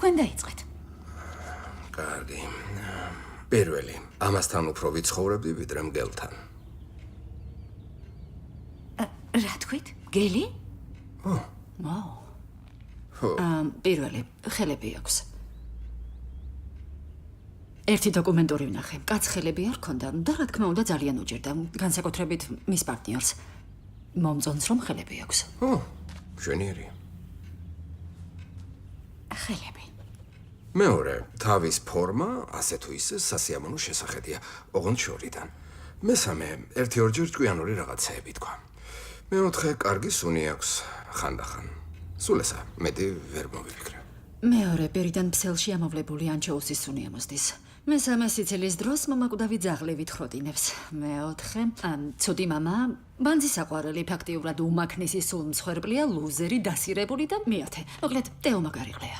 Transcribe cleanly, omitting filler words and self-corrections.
თქვენ დაიწყეთ. კარგი. პირველი, ამასთან უფრო ვიცხოვრებდი ვიდრე მგელთან. რა თქვით? გელი? პირველი, ხელები აქვს. ერთი დოკუმენტური ვნახე. კაც ხელები არ ქონდა და რა თქმა უნდა ძალიან უჭირდა, განსაკუთრებით მის პარტნიორს. მომწონს რომ ხელები აქვს. ჟენიერი. ხელები. მეორე, თავის ფორმა, ასე თუ ისე სასიამოვნო შესახედია, ოღონდ შორიდან. მესამე, ერთი-ორჯერ ჭკვიანური რაღაცეები თქვა. მეოთხე, კარგი სუნი აქვს, ხანდახან. სულ ესა, მეტი ვერ მოვიფიქრე. მეორე, პირიდან ფსელში ამოვლებული ანჩოუსის სუნი ამოსდის. მესამე, სიცილის დროს მომაკვდავი ძაღლივით ხროტინებს. მეოთხე, ცუდი მამა, ბანძის საყვარელი, ფაქტიურად უმაქნისი სულ მსხვერპლია, ლუზერი, დასირებული და მეათე. მოკლედ, ტეო მაგარი ყლეა.